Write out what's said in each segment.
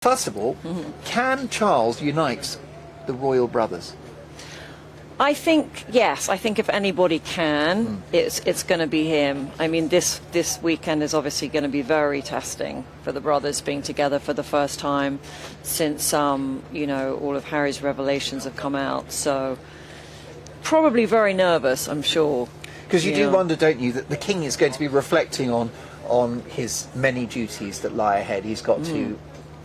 First of all, can Charles unite the royal brothers? I think, yes, I think if anybody can, it's going to be him. I mean, this weekend is obviously going to be very testing for the brothers being together for the first time since, you know, all of Harry's revelations have come out. So probably very nervous, I'm sure. Because you do wonder, don't you, that the king is going to be reflecting on his many duties that lie ahead. He's got to...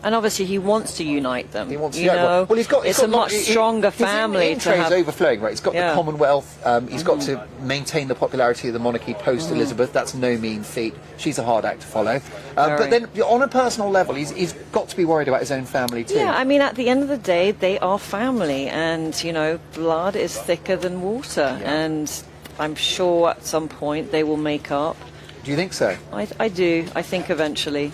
And obviously he wants to unite them. He wants to, you know, well, it's a much stronger family. His is overflowing, right? He's got the Commonwealth. He's got to maintain the popularity of the monarchy post Elizabeth. That's no mean feat. She's a hard act to follow. But then, on a personal level, he's got to be worried about his own family too. Yeah, I mean, at the end of the day, they are family, and you know, blood is thicker than water, and I'm sure at some point they will make up. Do you think so? I do. I think eventually.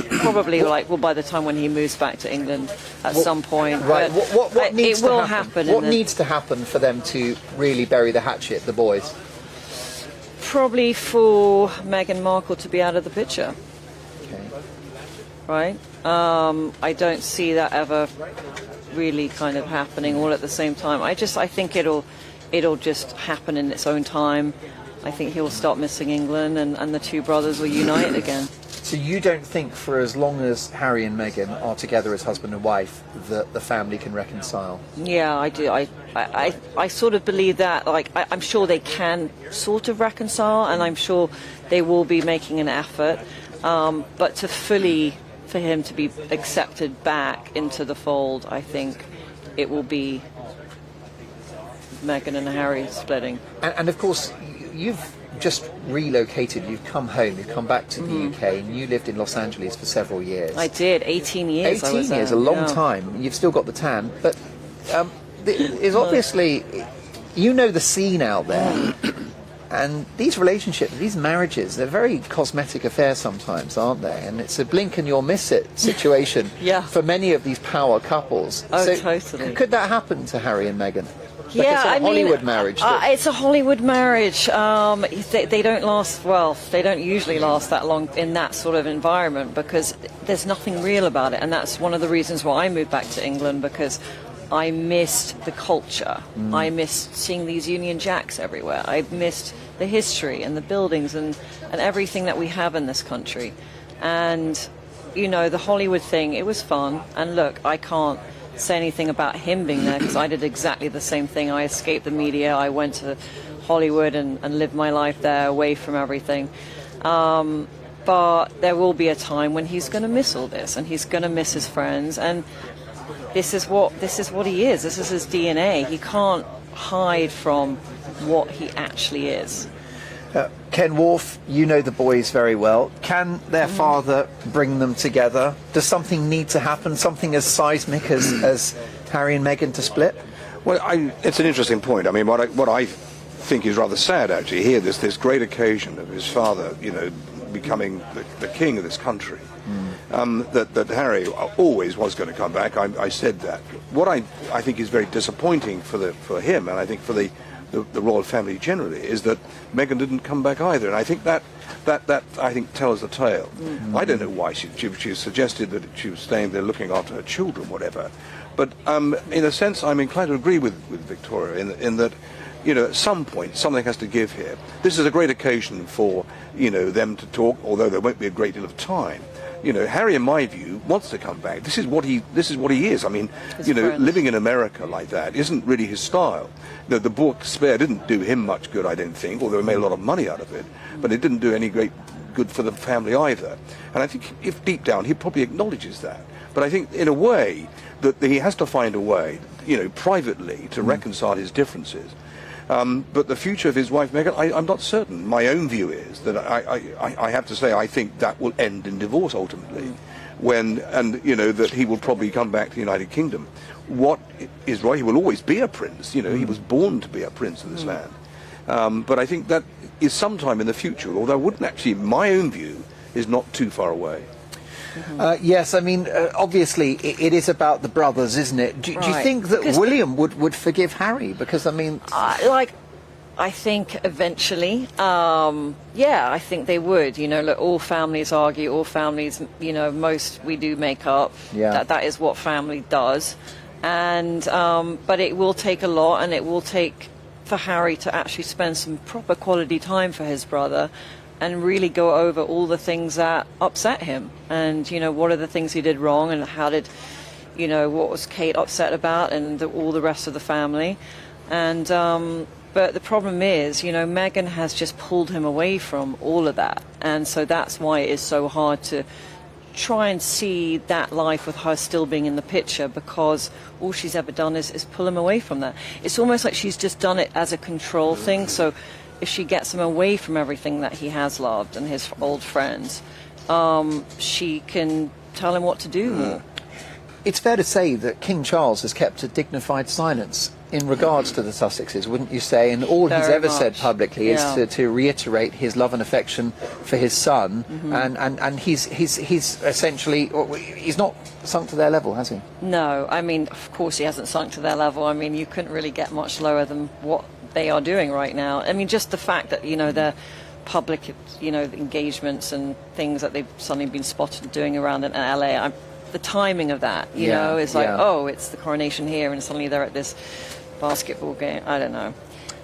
Probably by the time when he moves back to England at some point. Right. What needs to happen? What needs to happen for them to really bury the hatchet, the boys? Probably for Meghan Markle to be out of the picture. Okay. Right? I don't see that ever really kind of happening all at the same time. I think it'll just happen in its own time. I think he'll stop missing England and the two brothers will unite again. So you don't think for as long as Harry and Meghan are together as husband and wife that the family can reconcile? Yeah, I do. I sort of believe that. Like, I'm sure they can sort of reconcile, and I'm sure they will be making an effort. But for him to be accepted back into the fold, I think it will be Meghan and Harry splitting. And of course, you've just relocated, you've come home, you've come back to the UK, and you lived in Los Angeles for several years. I did, 18 years. 18 years, a long time. You've still got the tan, but is obviously, you know the scene out there, and these relationships, these marriages, they're very cosmetic affairs sometimes, aren't they? And it's a blink and you'll miss it situation for many of these power couples. Oh, so totally. Could that happen to Harry and Meghan? Like I mean, Hollywood marriage. It's a Hollywood marriage. They don't last, well, they don't usually last that long in that sort of environment because there's nothing real about it. And that's one of the reasons why I moved back to England, because I missed the culture. I missed seeing these Union Jacks everywhere. I missed the history and the buildings and everything that we have in this country. And, you know, the Hollywood thing, it was fun. And look, I can't say anything about him being there because I did exactly the same thing. I escaped the media. I went to Hollywood and lived my life there away from everything. But there will be a time when he's going to miss all this, and he's going to miss his friends. And this is what he is. This is his DNA. He can't hide from what he actually is. Ken Wharf, you know the boys very well. Can their father bring them together? Does something need to happen, something as seismic as Harry and Meghan to split? Well, it's an interesting point. I mean, what I think is rather sad, actually, here, this great occasion of his father, you know, becoming the king of this country, that Harry always was going to come back. I said that. What I think is very disappointing for him, and I think for the royal family generally, is that Meghan didn't come back either, and I think that I think tells the tale. I don't know why she suggested that she was staying there looking after her children, whatever. But in a sense, I'm inclined to agree with Victoria in that, you know, at some point something has to give here. This is a great occasion for, you know, them to talk, although there won't be a great deal of time. You know, Harry, in my view, wants to come back. This is what he is. I mean, you know, living in America like that isn't really his style. The book Spare didn't do him much good, I don't think, although he made a lot of money out of it. But it didn't do any great good for the family either. And I think if deep down he probably acknowledges that. But I think in a way that he has to find a way, you know, privately to reconcile his differences. But the future of his wife Meghan, I'm not certain. My own view is that I have to say I think that will end in divorce ultimately, and you know that he will probably come back to the United Kingdom. What is right? He will always be a prince. You know, he was born to be a prince of this land. But I think that is sometime in the future. Although I wouldn't actually, my own view is not too far away. Yes, I mean, obviously it is about the brothers, isn't it? Do you think that William would forgive Harry? Because, I mean... I think eventually, I think they would. Look, all families argue, all families, we do make up. Yeah. That is what family does. And, but it will take a lot, and it will take for Harry to actually spend some proper quality time for his brother and really go over all the things that upset him. And, what are the things he did wrong, and how did, what was Kate upset about, and all the rest of the family. And, but the problem is, Meghan has just pulled him away from all of that. And so that's why it is so hard to try and see that life with her still being in the picture, because all she's ever done is pull him away from that. It's almost like she's just done it as a control thing. So if she gets him away from everything that he has loved and his old friends, she can tell him what to do more. It's fair to say that King Charles has kept a dignified silence in regards to the Sussexes, wouldn't you say? And all he's Very ever said much. publicly is to reiterate his love and affection for his son, and he's essentially, he's not sunk to their level, has he? No, I mean, of course he hasn't sunk to their level. I mean, you couldn't really get much lower than what they are doing right now. I mean, just the fact that, their public, engagements and things that they've suddenly been spotted doing around in LA, the timing of that, is like, oh, it's the coronation here, and suddenly they're at this basketball game. I don't know.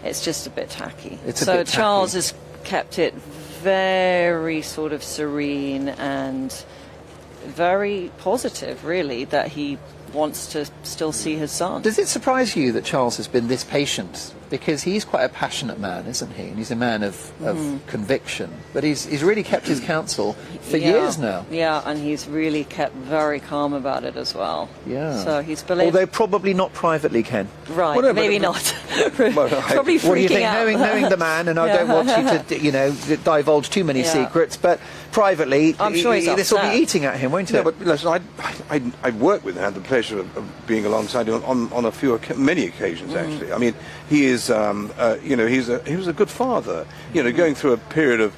It's just a bit tacky. So Charles has kept it very sort of serene and very positive, really, that he wants to still see his son. Does it surprise you that Charles has been this patient? Because he's quite a passionate man, isn't he? And he's a man of conviction. But he's really kept his counsel for years now. Yeah, and he's really kept very calm about it as well. Yeah. So he's believed. Although probably not privately, Ken. Right, Well, no, maybe not. Probably What do you freaking think? out. Knowing the man, and I don't want you to, divulge too many secrets, but privately, I'm sure he's this will be upset. eating at him, won't it? Yeah, but listen, I've worked with him, had the pleasure of being alongside him on many occasions, actually. I mean, he is, he was a good father, going through a period of,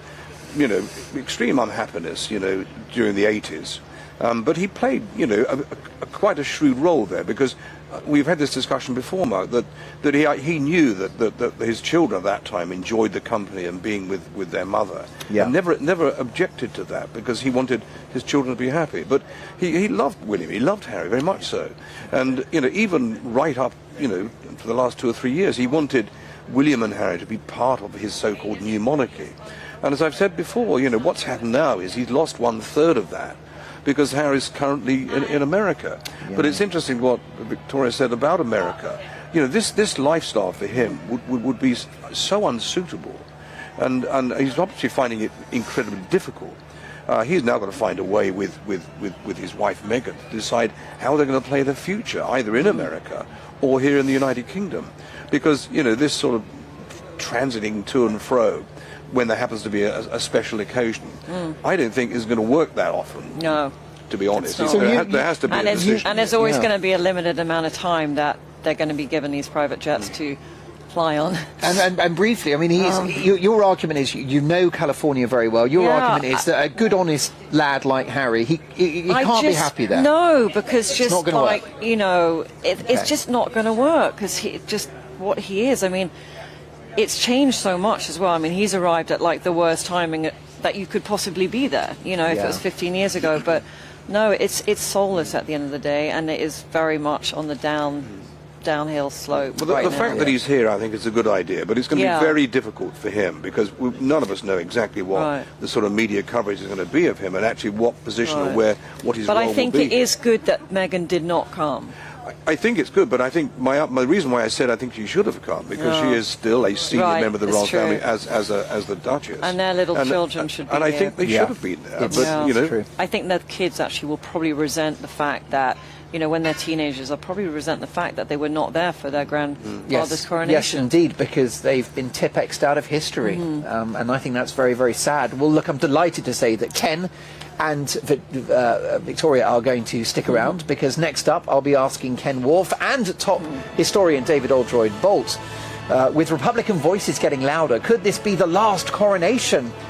extreme unhappiness, during the 80s. But he played, quite a shrewd role there, because we've had this discussion before, Mark, that he knew that his children at that time enjoyed the company and being with their mother, and never objected to that, because he wanted his children to be happy. But he loved William, he loved Harry very much so, and even right up for the last 2 or 3 years, he wanted William and Harry to be part of his so-called new monarchy. And as I've said before, what's happened now is he's lost 1/3 of that, because Harry's currently in America. Yeah. But it's interesting what Victoria said about America. This lifestyle for him would be so unsuitable, and he's obviously finding it incredibly difficult. He's now going to find a way with his wife Meghan to decide how they're going to play their future, either in America or here in the United Kingdom, because this sort of transiting to and fro when there happens to be a special occasion, I don't think is going to work that often. No. To be honest, So there has to be a decision. And there's always going to be a limited amount of time that they're going to be given these private jets to fly on. And briefly, I mean, your argument is you know California very well. Your argument is that a good, honest lad like Harry, he can't be happy there. No, because it's not gonna work. It's just not going to work, because he just what he is. I mean, it's changed so much as well. I mean, he's arrived at like the worst timing that you could possibly be there, if it was 15 years ago. But no, it's soulless at the end of the day, and it is very much on the downhill slope. Well, the fact that he's here, I think, is a good idea, but it's going to be very difficult for him, because none of us know exactly what the sort of media coverage is going to be of him, and actually what position or what his role will be. But I think it is good that Meghan did not come. I think it's good, but I think my reason why I said I think she should have come, because she is still a senior member of the royal family as the Duchess, and their little children should be. And I think they should have been there. But I think that kids actually will probably resent the fact that when they're teenagers, they'll probably resent the fact that they were not there for their grandfather's coronation. Yes, indeed, because they've been Tipp-Ex'd out of history, and I think that's very, very sad. Well, look, I'm delighted to say that Ken and Victoria are going to stick around, because next up I'll be asking Ken Wharf and top historian David Oldroyd-Bolt, with Republican voices getting louder, could this be the last coronation